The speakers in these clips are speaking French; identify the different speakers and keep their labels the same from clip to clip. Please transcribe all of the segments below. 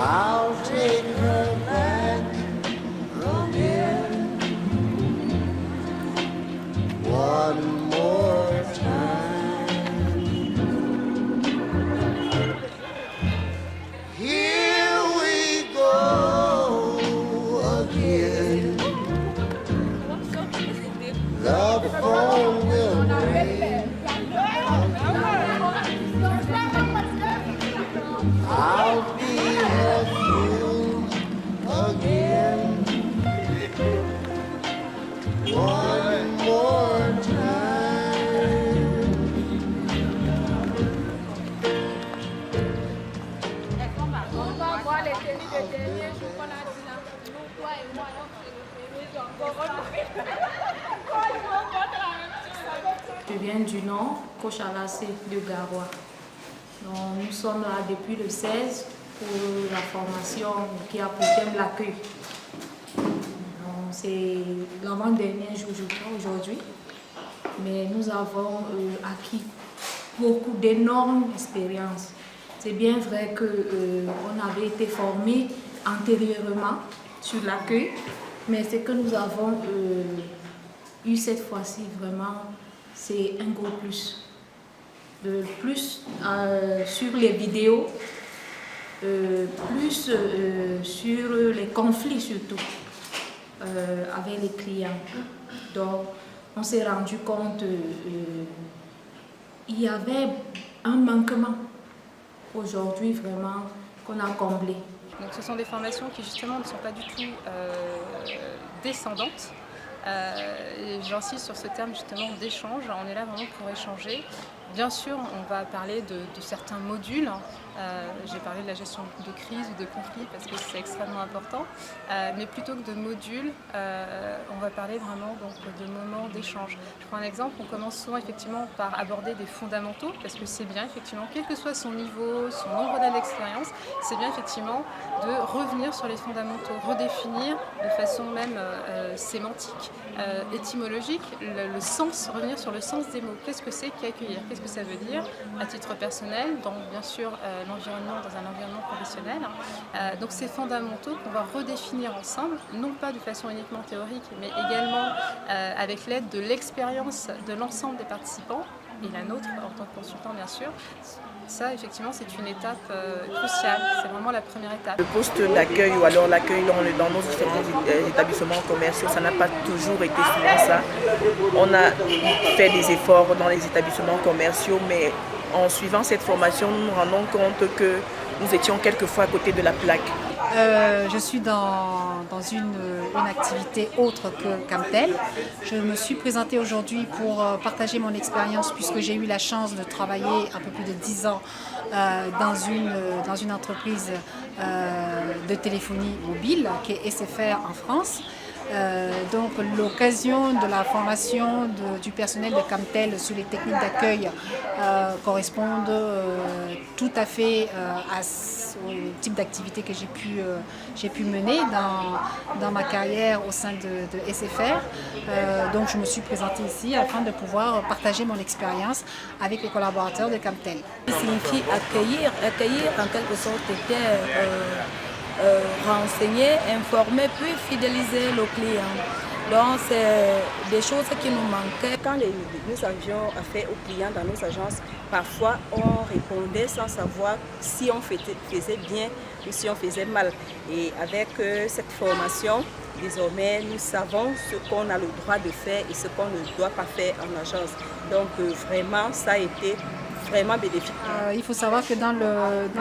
Speaker 1: I'll take her back again one more time. Here we go again. The phone will ring. I'll be here soon again. One more time.
Speaker 2: On va voir les tenues de dernier jour qu'on a dit là. Nous, toi et moi, on fait le
Speaker 3: Je viens du Nord, Cochalacé de Garoua. Donc, nous sommes là depuis le 16 pour la formation qui a pour thème l'accueil. C'est l'avant-dernier jour, je crois, aujourd'hui. Mais nous avons acquis beaucoup d'énormes expériences. C'est bien vrai qu'on avait été formés antérieurement sur l'accueil, mais ce que nous avons eu cette fois-ci, vraiment, c'est un gros plus. De plus sur les vidéos, plus sur les conflits surtout avec les clients. Donc, on s'est rendu compte qu'il y avait un manquement aujourd'hui vraiment qu'on a comblé.
Speaker 4: Donc, ce sont des formations qui justement ne sont pas du tout descendantes. J'insiste sur ce terme justement d'échange, on est là vraiment pour échanger. Bien sûr, on va parler de certains modules. J'ai parlé de la gestion de crise ou de conflit parce que c'est extrêmement important. Mais plutôt que de modules, on va parler vraiment donc, de moments d'échange. Je prends un exemple, on commence souvent effectivement par aborder des fondamentaux parce que c'est bien effectivement, quel que soit son niveau, son nombre d'années d'expérience, c'est bien effectivement de revenir sur les fondamentaux, redéfinir de façon même sémantique, étymologique, le sens, revenir sur le sens des mots. Qu'est-ce que c'est qu'accueillir? Qu'est-ce que ça veut dire à titre personnel, dans bien sûr l'environnement, dans un environnement professionnel. Donc ces fondamentaux qu'on va redéfinir ensemble, non pas de façon uniquement théorique, mais également avec l'aide de l'expérience de l'ensemble des participants, et la nôtre en tant que consultant bien sûr. Ça, effectivement, c'est une étape cruciale. C'est vraiment la première étape.
Speaker 5: Le poste d'accueil ou alors l'accueil dans nos différents établissements commerciaux, ça n'a pas toujours été souvent ça. On a fait des efforts dans les établissements commerciaux, mais en suivant cette formation, nous nous rendons compte que nous étions quelquefois à côté de la plaque.
Speaker 6: Je suis dans une activité autre que Camtel. Je me suis présentée aujourd'hui pour partager mon expérience puisque j'ai eu la chance de travailler un peu plus de 10 ans dans une entreprise de téléphonie mobile qui est SFR en France. Donc l'occasion de la formation du personnel de Camtel sur les techniques d'accueil correspondent tout à fait au type d'activité que j'ai pu mener dans ma carrière au sein de SFR. Donc je me suis présentée ici afin de pouvoir partager mon expérience avec les collaborateurs de Camtel.
Speaker 7: Ça signifie accueillir en quelque sorte renseigner, informer, puis fidéliser le client. Donc c'est des choses qui nous manquaient.
Speaker 8: Quand nous avions affaire aux clients dans nos agences, parfois on répondait sans savoir si on faisait bien ou si on faisait mal. Et avec cette formation, désormais nous savons ce qu'on a le droit de faire et ce qu'on ne doit pas faire en agence. Donc vraiment ça a été vraiment bénéfique.
Speaker 6: Il faut savoir que dans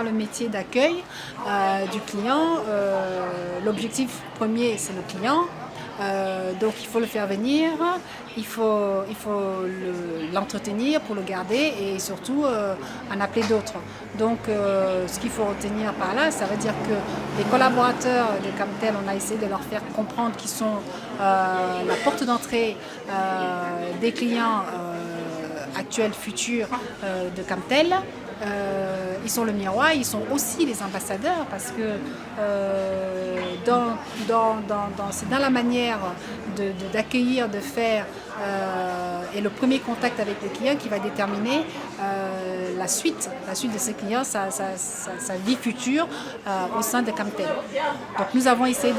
Speaker 6: le métier d'accueil du client, l'objectif premier c'est le client. Donc il faut le faire venir, il faut l'entretenir pour le garder et surtout en appeler d'autres. Donc ce qu'il faut retenir par là, ça veut dire que les collaborateurs de Camtel, on a essayé de leur faire comprendre qu'ils sont la porte d'entrée des clients actuels, futurs de Camtel. Ils sont le miroir, ils sont aussi les ambassadeurs parce que c'est dans la manière d'accueillir, de faire et le premier contact avec le client qui va déterminer la suite de ces clients, sa vie future au sein de Camtel. Donc nous avons essayé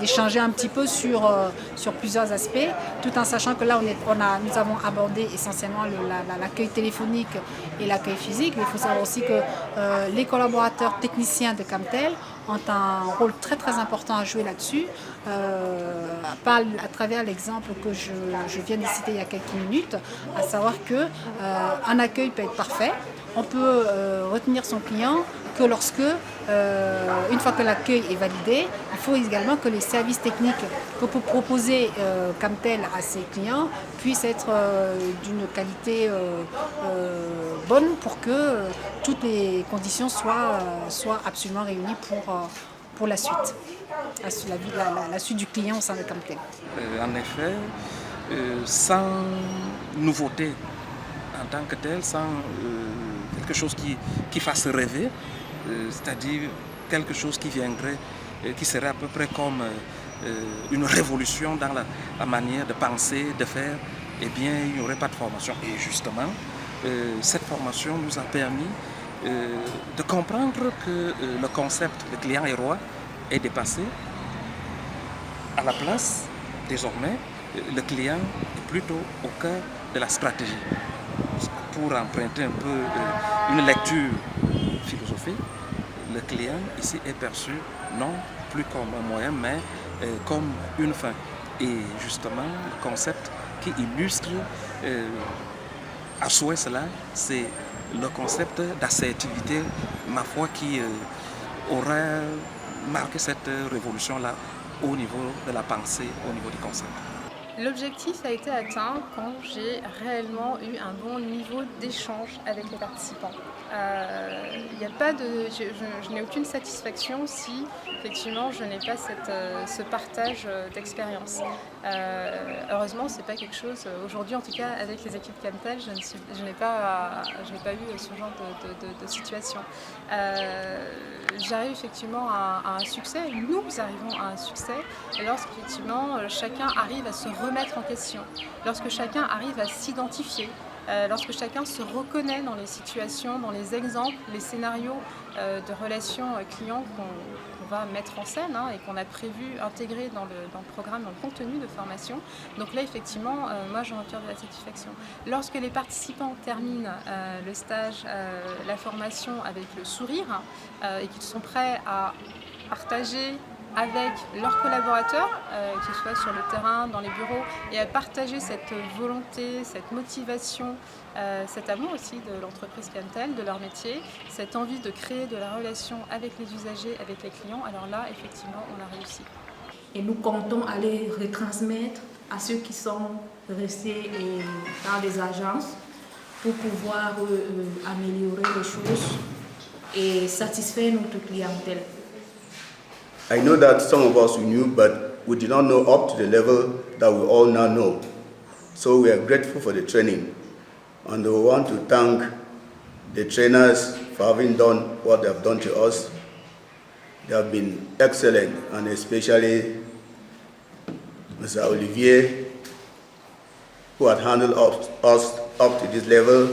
Speaker 6: d'échanger un petit peu sur plusieurs aspects, tout en sachant que là nous avons abordé essentiellement l'accueil téléphonique et l'accueil physique. Il faut savoir aussi que les collaborateurs techniciens de Camtel ont un rôle très très important à jouer là-dessus, à travers l'exemple que je viens de citer il y a quelques minutes, à savoir qu'un accueil peut être parfait. On peut retenir son client que lorsque, une fois que l'accueil est validé, il faut également que les services techniques que peut proposer Camtel à ses clients puissent être d'une qualité bonne pour que toutes les conditions soient absolument réunies pour la suite, la suite du client au sein de Camtel.
Speaker 9: En effet, sans nouveauté en tant que tel, sans quelque chose qui fasse rêver, c'est-à-dire quelque chose qui viendrait, qui serait à peu près comme une révolution dans la manière de penser, de faire, eh bien, il n'y aurait pas de formation. Et justement, cette formation nous a permis de comprendre que le concept « le client est roi » est dépassé. À la place, désormais, le client est plutôt au cœur de la stratégie. Pour emprunter un peu une lecture philosophique, le client ici est perçu non plus comme un moyen, mais comme une fin. Et justement, le concept qui illustre à souhait cela, c'est le concept d'assertivité, ma foi, qui aurait marqué cette révolution-là au niveau de la pensée, au niveau du concept.
Speaker 4: L'objectif a été atteint quand j'ai réellement eu un bon niveau d'échange avec les participants. Y a pas de, je n'ai aucune satisfaction si effectivement je n'ai pas ce partage d'expérience. Heureusement, c'est pas quelque chose, aujourd'hui en tout cas avec les équipes Camtel, je n'ai pas eu ce genre de situation. J'arrive effectivement à un succès, nous arrivons à un succès lorsqu'effectivement chacun arrive à se remettre en question, lorsque chacun arrive à s'identifier, lorsque chacun se reconnaît dans les situations, dans les exemples, les scénarios de relations clients qu'on va mettre en scène et qu'on a prévu intégrer dans le programme, dans le contenu de formation. Donc là, effectivement, moi, j'en retire de la satisfaction. Lorsque les participants terminent le stage, la formation avec le sourire et qu'ils sont prêts à partager avec leurs collaborateurs, que ce soit sur le terrain, dans les bureaux, et à partager cette volonté, cette motivation, cet amour aussi de l'entreprise Camtel, de leur métier, cette envie de créer de la relation avec les usagers, avec les clients, alors là, effectivement, on a réussi.
Speaker 3: Et nous comptons aller retransmettre à ceux qui sont restés dans les agences pour pouvoir améliorer les choses et satisfaire notre clientèle.
Speaker 1: I know that some of us knew, but we did not know up to the level that we all now know. So we are grateful for the training. And we want to thank the trainers for having done what they have done to us. They have been excellent, and especially Mr. Olivier, who had handled us up to this level.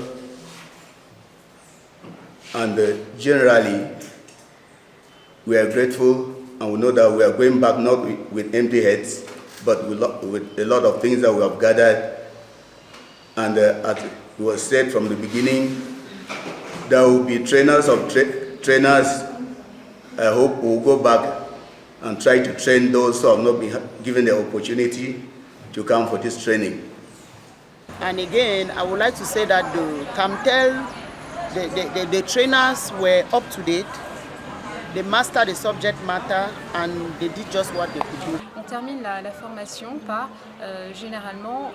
Speaker 1: And generally, we are grateful. And we know that we are going back not with empty heads, but with a lot of things that we have gathered. And as it was said from the beginning, there will be trainers of trainers. I hope we'll go back and try to train those who have not been given the opportunity to come for this training.
Speaker 10: And again, I would like to say that the Camtel, the trainers were up to date. They mastered the subject matter and they did just what they could do.
Speaker 4: On termine la formation par généralement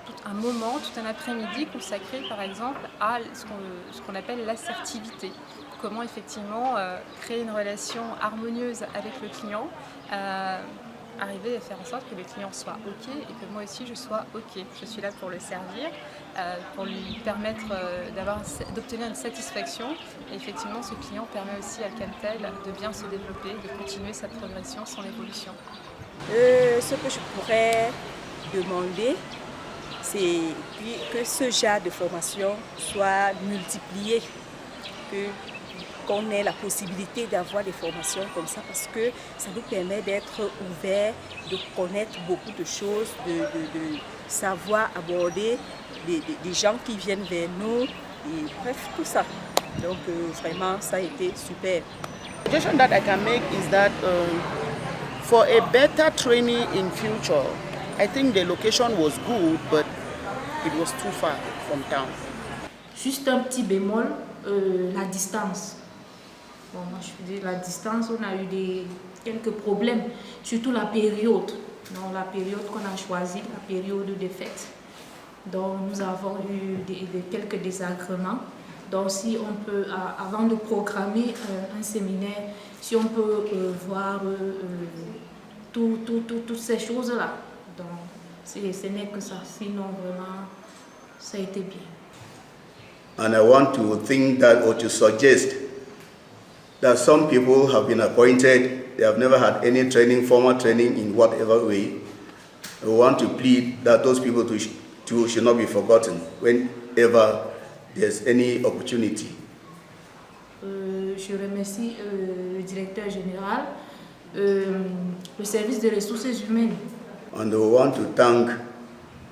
Speaker 4: tout un moment, tout un après-midi consacré par exemple à ce qu'on appelle l'assertivité. Comment effectivement créer une relation harmonieuse avec le client, arriver à faire en sorte que le client soit OK et que moi aussi je sois OK. Je suis là pour le servir, pour lui permettre d'obtenir une satisfaction. Et effectivement, ce client permet aussi à Camtel de bien se développer, de continuer sa progression, son évolution.
Speaker 8: Ce que je pourrais demander, Puis que ce genre de formation soit multiplié, qu'on ait la possibilité d'avoir des formations comme ça parce que ça nous permet d'être ouverts, de connaître beaucoup de choses, de savoir aborder des gens qui viennent vers nous, et bref, tout ça. Donc vraiment, ça a été super.
Speaker 10: The suggestion that I can make is that for a better training in future, I think the location was good, but it was too far from town.
Speaker 3: Juste un petit bémol, la distance. Bon, moi je dis la distance, on a eu quelques problèmes, surtout la période. Donc, la période qu'on a choisie, la période des fêtes. Donc nous avons eu quelques désagréments. Donc si on peut, avant de programmer un séminaire, si on peut voir toutes ces choses-là. Donc ce n'est que ça, sinon vraiment ça a été bien.
Speaker 1: And I want to think that, or to suggest that some people have been appointed, they have never had any training, formal training in whatever way. We want to plead that those people too should not be forgotten whenever there's any opportunity.
Speaker 3: Je remercie le directeur général, le service des ressources humaines.
Speaker 1: And we want to thank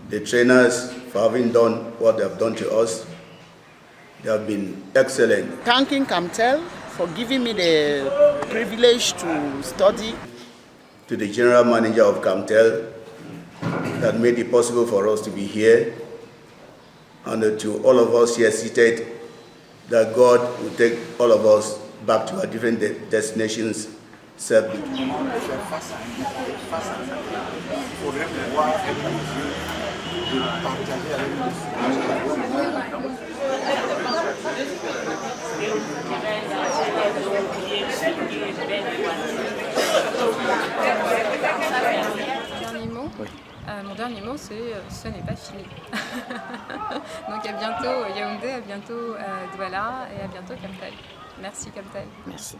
Speaker 1: the trainers for having done what they have done to us. They have been excellent.
Speaker 10: Thanking CAMTEL for giving me the privilege to study.
Speaker 1: To the general manager of CAMTEL that made it possible for us to be here. And to all of us here seated, that God will take all of us back to our different destinations safely.
Speaker 4: Mon dernier mot, c'est ce n'est pas fini. Donc à bientôt Yaoundé, à bientôt Douala et à bientôt CAMTEL. Merci CAMTEL.
Speaker 10: Merci.